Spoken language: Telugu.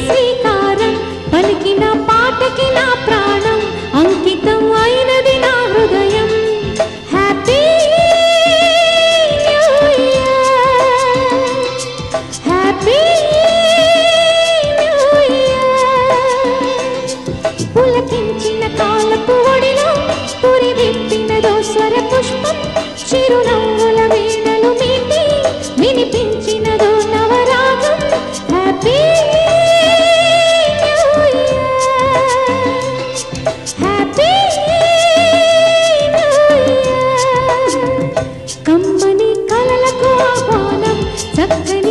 శ్రీకారం పలికిన పాటకి నా ప్రాణం అంకితం అయినది నా హృదయం. Happy new year, happy new year. పులకించిన కాలపు ఒడిలో పురివిప్పినదో స్వర పుష్పం చిరునవ్వుల వీణలు మీటి వినిపించినదో నవరాగం. Happy new year, happy new year. కమ్మని కలలకు ఆహ్వానం చక్కని